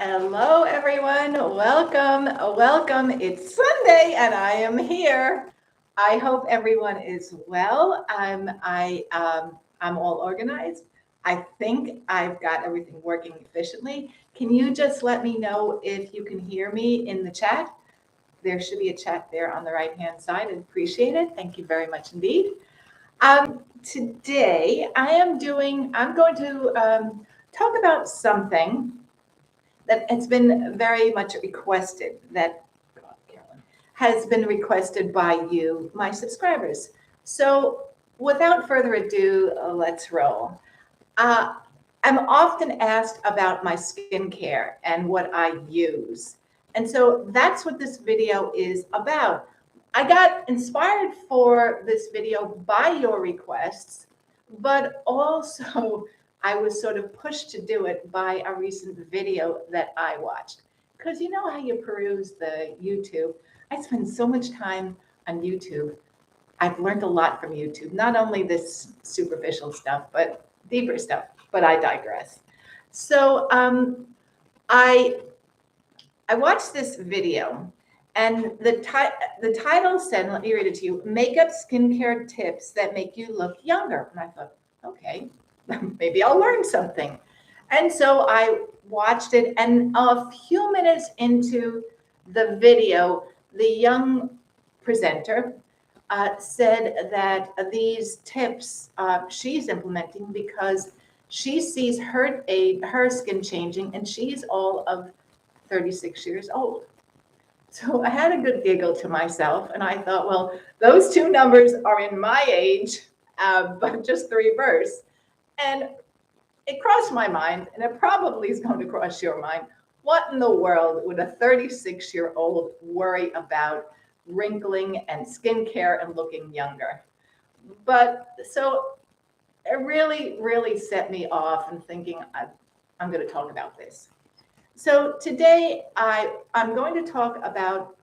Hello, everyone. Welcome. Welcome. It's Sunday and I am here. I hope everyone is well. I'm all organized. I think I've got everything working efficiently. Can you just let me know if you can hear me in the chat? There should be a chat there on the right-hand side. I appreciate it. Thank you very much indeed. Today I'm going to talk about something that it's been very much requested, that Carolyn, has been requested by you, my subscribers. So without further ado, let's roll. Uh, I'm often asked about my skincare and what I use. And so that's what this video is about. I got inspired for this video by your requests, but also I was sort of pushed to do it by a recent video that I watched. Because you know how you peruse the YouTube. I spend so much time on YouTube. I've learned a lot from YouTube, not only this superficial stuff, but deeper stuff. But I digress. So I watched this video, and the title said, let me read it to you: "Makeup skincare tips that make you look younger." And I thought, okay, maybe I'll learn something. And so I watched it, and a few minutes into the video, the young presenter said that these tips she's implementing because she sees her skin changing, and she's all of 36 years old. So I had a good giggle to myself, and I thought, well, those two numbers are in my age, but just the reverse. And it crossed my mind, and it probably is going to cross your mind. What in the world would a 36-year-old worry about wrinkling and skincare and looking younger? But so it really set me off and thinking, I'm going to talk about this. So today I'm going to talk about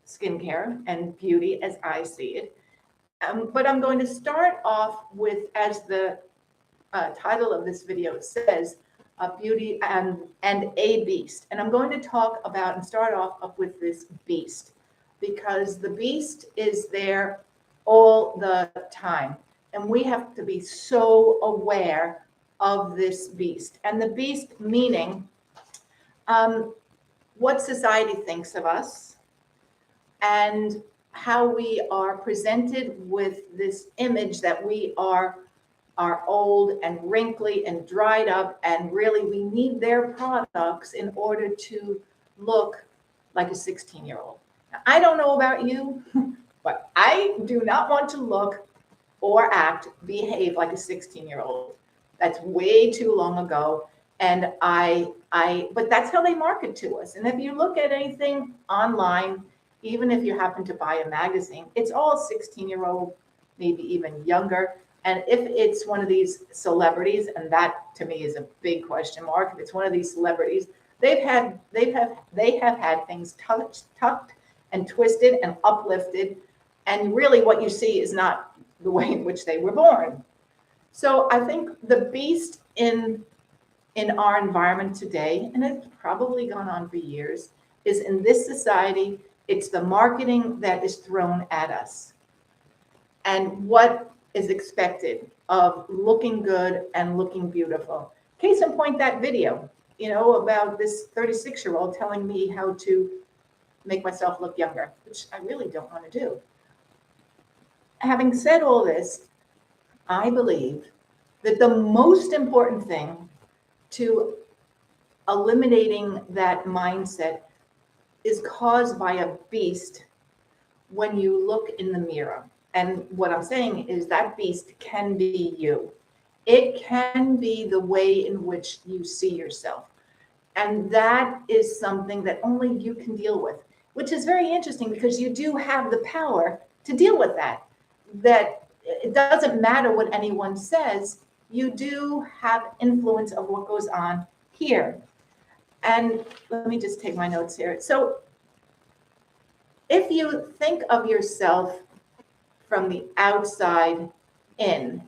skincare and beauty as I see it. But I'm going to start off with, as the title of this video says, beauty and a beast. And I'm going to talk about and start off with this beast, because the beast is there all the time. And we have to be so aware of this beast. And the beast meaning what society thinks of us and how we are presented with this image that we are old and wrinkly and dried up, and really we need their products in order to look like a 16-year-old. Now, I don't know about you, but I do not want to look or behave like a 16-year-old. That's way too long ago. And but that's how they market to us. And if you look at anything online, even if you happen to buy a magazine, it's all 16-year-old, maybe even younger. And if it's one of these celebrities, and that to me is a big question mark, if it's one of these celebrities, they have had things tucked and twisted and uplifted. And really what you see is not the way in which they were born. So I think the beast in our environment today, and it's probably gone on for years, is in this society, it's the marketing that is thrown at us and what is expected of looking good and looking beautiful. Case in point, that video, about this 36-year-old telling me how to make myself look younger, which I really don't want to do. Having said all this, I believe that the most important thing to eliminating that mindset is caused by a beast when you look in the mirror. And what I'm saying is that beast can be you. It can be the way in which you see yourself. And that is something that only you can deal with, which is very interesting because you do have the power to deal with that. That it doesn't matter what anyone says, you do have influence of what goes on here. And let me just take my notes here. So if you think of yourself from the outside in,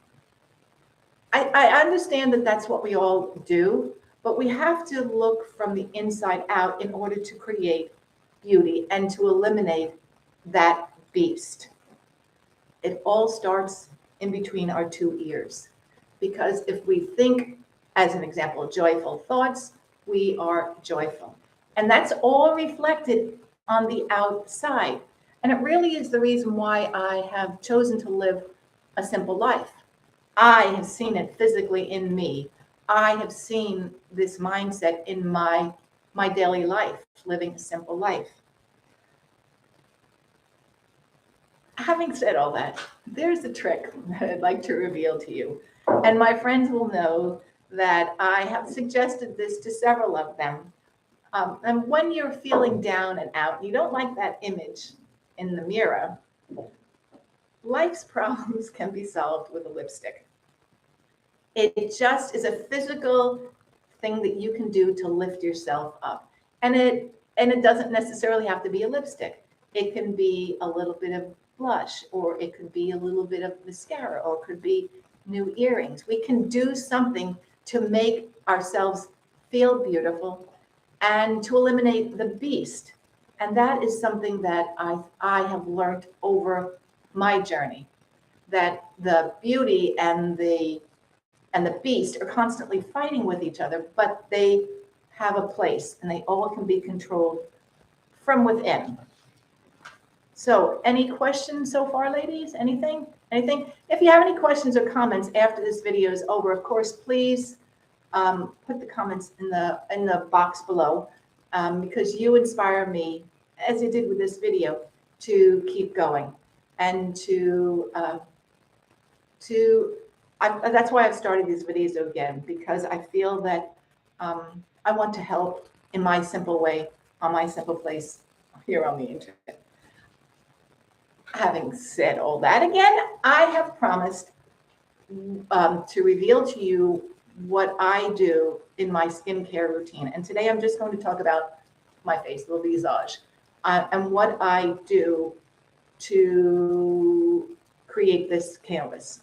I understand that that's what we all do, But we have to look from the inside out in order to create beauty and to eliminate that beast. It all starts in between our two ears. Because if we think, as an example, joyful thoughts, we are joyful. And that's all reflected on the outside. And it really is the reason why I have chosen to live a simple life. I have seen it physically in me. I have seen this mindset in my daily life, living a simple life. Having said all that, there's a trick that I'd like to reveal to you. And my friends will know that I have suggested this to several of them. And when you're feeling down and out, and you don't like that image in the mirror, life's problems can be solved with a lipstick. It just is a physical thing that you can do to lift yourself up. And it doesn't necessarily have to be a lipstick. It can be a little bit of blush, or it could be a little bit of mascara, or it could be new earrings. We can do something to make ourselves feel beautiful and to eliminate the beast. And that is something that I have learned over my journey, that the beauty and the beast are constantly fighting with each other, but they have a place and they all can be controlled from within. So any questions so far, ladies? Anything? If you have any questions or comments after this video is over, of course, please put the comments in the box below, because you inspire me, as you did with this video, to keep going and that's why I've started these videos again, because I feel that I want to help in my simple way, on my simple place here on the internet. Having said all that, again, I have promised to reveal to you what I do in my skincare routine. And today I'm just going to talk about my face, the visage, and what I do to create this canvas.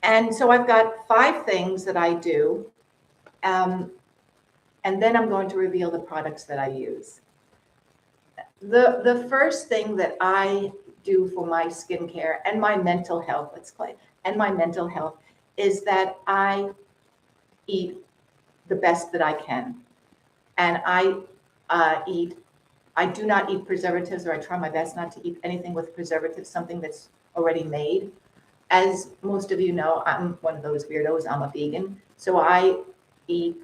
And so I've got 5 things that I do, and then I'm going to reveal the products that I use. The first thing that I do for my skincare and my mental health, is that I eat the best that I can. And I do not eat preservatives, or I try my best not to eat anything with preservatives, something that's already made. As most of you know, I'm one of those weirdos. I'm a vegan. So I eat,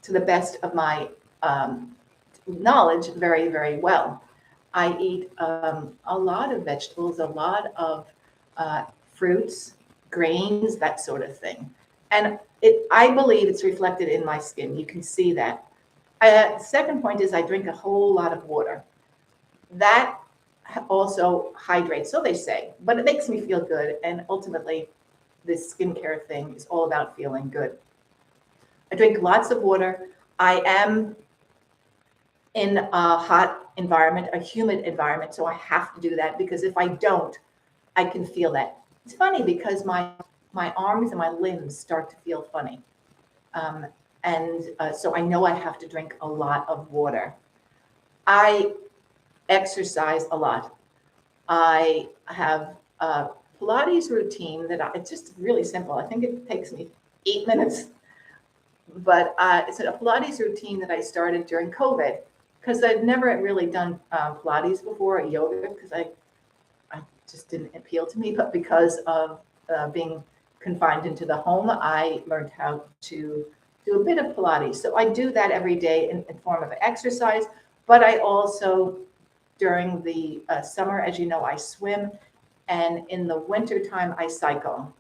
to the best of my knowledge, very, very well. I eat a lot of vegetables, a lot of fruits, grains, that sort of thing. And I believe it's reflected in my skin. You can see that. Second point is I drink a whole lot of water. That also hydrates, so they say, but it makes me feel good. And ultimately, this skincare thing is all about feeling good. I drink lots of water. I am in a hot environment, a humid environment, so I have to do that, because if I don't, I can feel that. It's funny because my arms and my limbs start to feel funny. So I know I have to drink a lot of water. I exercise a lot. I have a Pilates routine that it's just really simple. I think it takes me 8 minutes, but it's a Pilates routine that I started during COVID, because I'd never really done Pilates before, or yoga, because I just didn't appeal to me. But because of being confined into the home, I learned how to do a bit of Pilates. So I do that every day in form of exercise, but I also, during the summer, as you know, I swim, and in the wintertime, I cycle.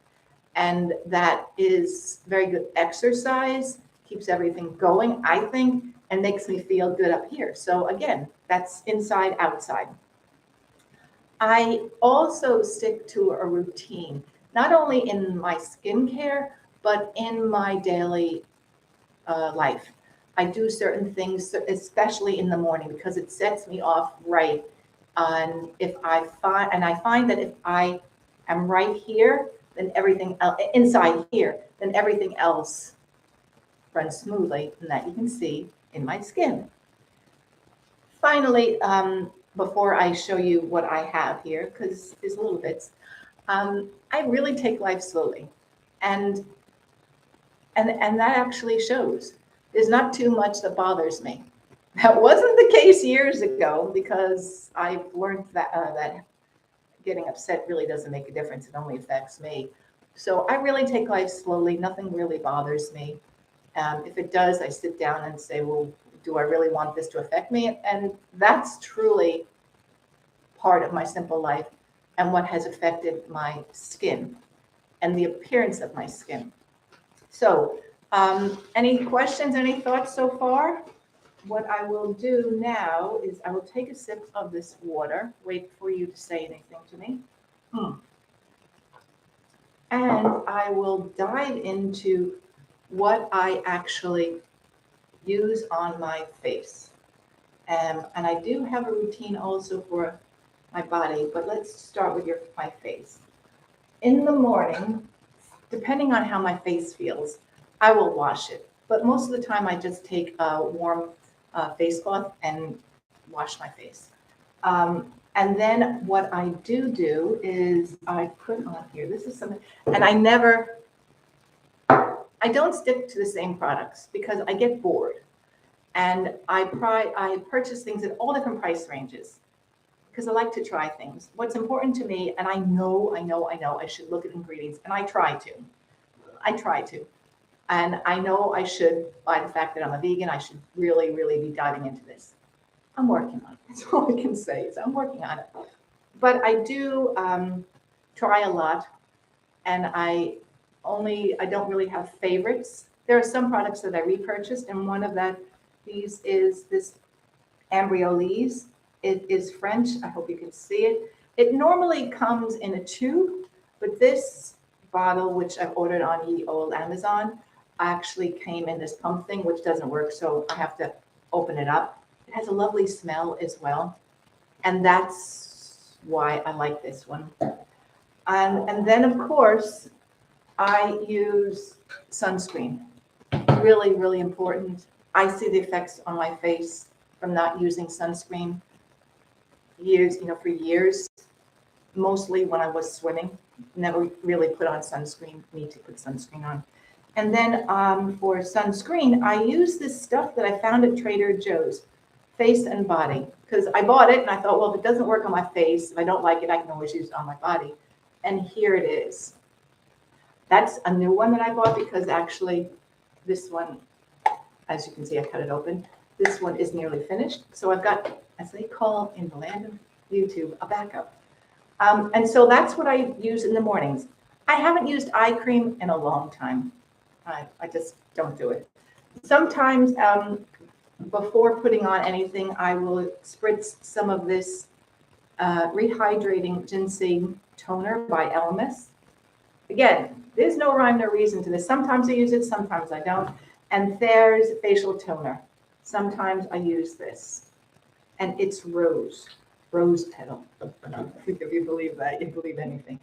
And that is very good exercise, keeps everything going, I think, and makes me feel good up here. So again, that's inside, outside. I also stick to a routine, not only in my skincare, but in my daily life. I do certain things, especially in the morning, because it sets me off right. And I find that if I am right here, then everything else, inside here, then everything else run smoothly, and that you can see in my skin. Finally, before I show you what I have here, because there's little bits, I really take life slowly. And that actually shows. There's not too much that bothers me. That wasn't the case years ago because I've learned that getting upset really doesn't make a difference. It only affects me. So I really take life slowly. Nothing really bothers me. If it does, I sit down and say, well, do I really want this to affect me? And that's truly part of my simple life and what has affected my skin and the appearance of my skin. So, any questions, any thoughts so far? What I will do now is I will take a sip of this water, wait for you to say anything to me. And I will dive into what I actually use on my face. And I do have a routine also for my body, but let's start with my face. In the morning, depending on how my face feels, I will wash it. But most of the time, I just take a warm face cloth and wash my face. And then what I do is I put on here, this is something, and I don't stick to the same products because I get bored. And I purchase things at all different price ranges because I like to try things. What's important to me, and I know I should look at ingredients, and I try to. And I know I should, by the fact that I'm a vegan, I should really, really be diving into this. I'm working on it. That's all I can say is I'm working on it. But I do try a lot, and I don't really have favorites. There are some products that I repurchased, and one of these is this Embryolisse. It is French. I hope you can see it. It normally comes in a tube, but this bottle, which I've ordered on ye old Amazon, actually came in this pump thing, which doesn't work, so I have to open it up. It has a lovely smell as well, and that's why I like this one. And then, of course, I use sunscreen. Really, really important. I see the effects on my face from not using sunscreen for years, mostly when I was swimming. Never really put on sunscreen, need to put sunscreen on. And then for sunscreen, I use this stuff that I found at Trader Joe's, Face and Body, because I bought it and I thought, well, if it doesn't work on my face, if I don't like it, I can always use it on my body. And here it is. That's a new one that I bought because actually this one, as you can see, I cut it open. This one is nearly finished. So I've got, as they call in the land of YouTube, a backup. And so that's what I use in the mornings. I haven't used eye cream in a long time. I just don't do it. Sometimes before putting on anything, I will spritz some of this rehydrating ginseng toner by Elemis. Again, there's no rhyme, no reason to this. Sometimes I use it, sometimes I don't. And there's facial toner. Sometimes I use this. And it's rose petal. If you believe that, you believe anything.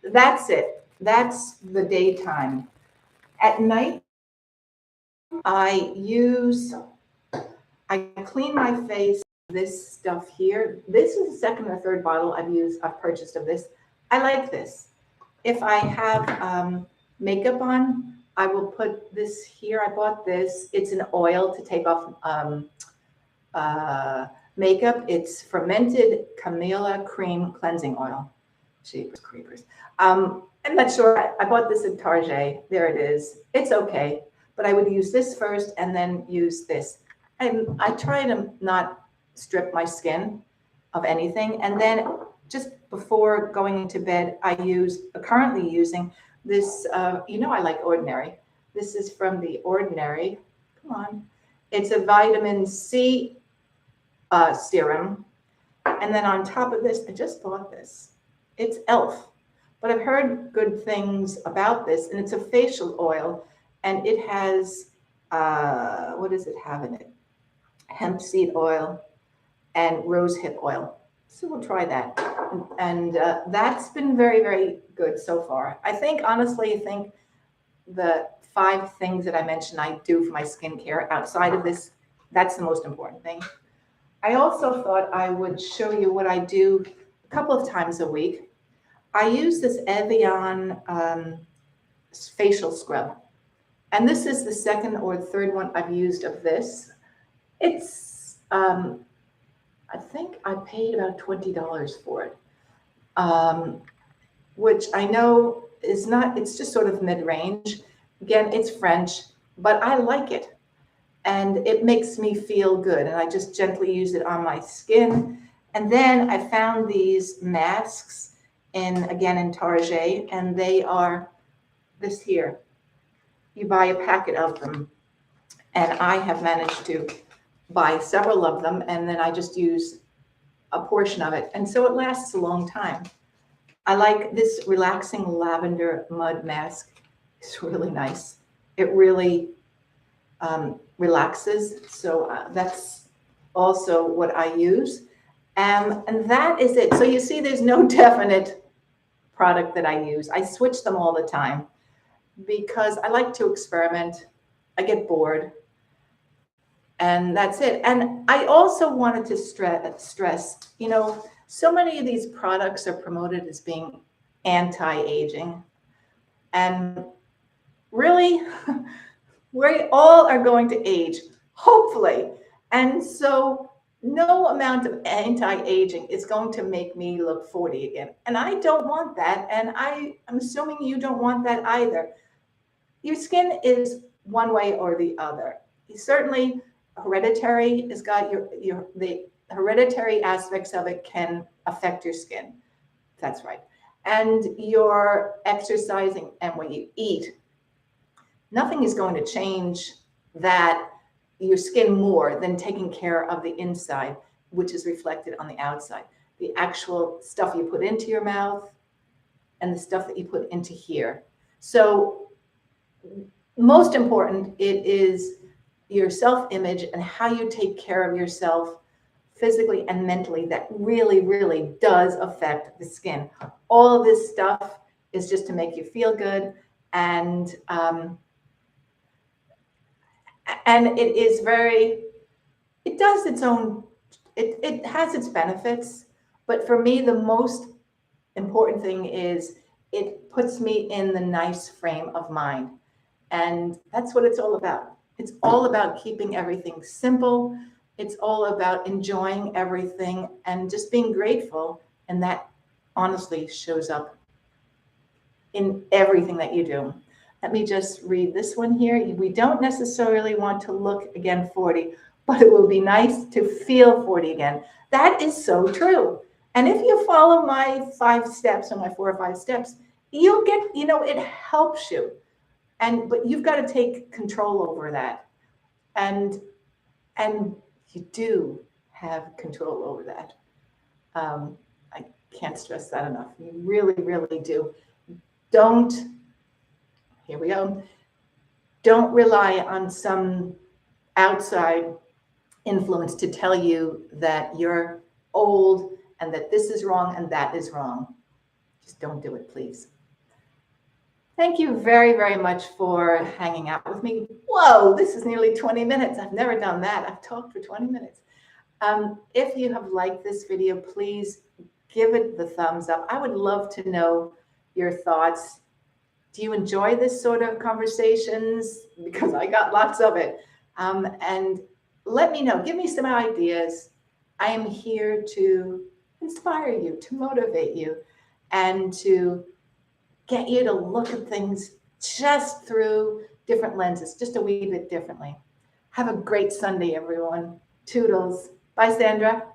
That's it. That's the daytime. At night, I clean my face with this stuff here. This is the second or third bottle I've purchased of this. I like this. If I have makeup on, I will put this here. I bought this. It's an oil to take off makeup. It's fermented camellia cream cleansing oil. Jeepers creepers. I'm not sure. I bought this at Target. There it is. It's okay. But I would use this first and then use this. And I try to not strip my skin of anything. And then just before going into bed, currently using this, I like Ordinary. This is from the Ordinary. Come on. It's a vitamin C serum. And then on top of this, I just bought this. It's e.l.f. But I've heard good things about this, and it's a facial oil, and it has, what does it have in it? Hemp seed oil and rose hip oil. So we'll try that. And that's been very, very good so far. Honestly, I think the 5 things that I mentioned I do for my skincare outside of this. That's the most important thing. I also thought I would show you what I do a couple of times a week. I use this Evian facial scrub. And this is the second or third one I've used of this. It's, I think I paid about $20 for it, which I know is not, it's just sort of mid-range. Again, it's French, but I like it. And it makes me feel good. And I just gently use it on my skin. And then I found these masks again, in Target, and they are this here. You buy a packet of them. And I have managed to buy several of them, and then I just use a portion of it. And so it lasts a long time. I like this relaxing lavender mud mask. It's really nice. It really relaxes. So that's also what I use. And that is it. So you see, there's no definite product that I use. I switch them all the time because I like to experiment. I get bored. And that's it. And I also wanted to stress, you know, so many of these products are promoted as being anti-aging. And really, we all are going to age, hopefully. And so no amount of anti-aging is going to make me look 40 again. And I don't want that. And I'm assuming you don't want that either. Your skin is one way or the other. Certainly, hereditary has got the hereditary aspects of it can affect your skin. That's right. And your exercising and what you eat, nothing is going to change that your skin more than taking care of the inside, which is reflected on the outside. The actual stuff you put into your mouth and the stuff that you put into here. So most important, it is your self-image and how you take care of yourself physically and mentally that really, really does affect the skin. All of this stuff is just to make you feel good, and it is it does its own, it has its benefits, but for me, the most important thing is it puts me in the nice frame of mind. And that's what it's all about. It's all about keeping everything simple. It's all about enjoying everything and just being grateful. And that honestly shows up in everything that you do. Let me just read this one here. We don't necessarily want to look again 40, but it will be nice to feel 40 again. That is so true. And if you follow my 5 steps, or my 4 or 5 steps, you'll get, you know, it helps you. But you've got to take control over that. And you do have control over that. I can't stress that enough. You really, really do. Here we go. Don't rely on some outside influence to tell you that you're old and that this is wrong and that is wrong. Just don't do it, please. Thank you very, very much for hanging out with me. Whoa, this is nearly 20 minutes. I've never done that. I've talked for 20 minutes. If you have liked this video, please give it the thumbs up. I would love to know your thoughts. Do you enjoy this sort of conversations? Because I got lots of it. And let me know. Give me some ideas. I am here to inspire you, to motivate you, and to get you to look at things just through different lenses, just a wee bit differently. Have a great Sunday, everyone. Toodles. Bye, Sandra.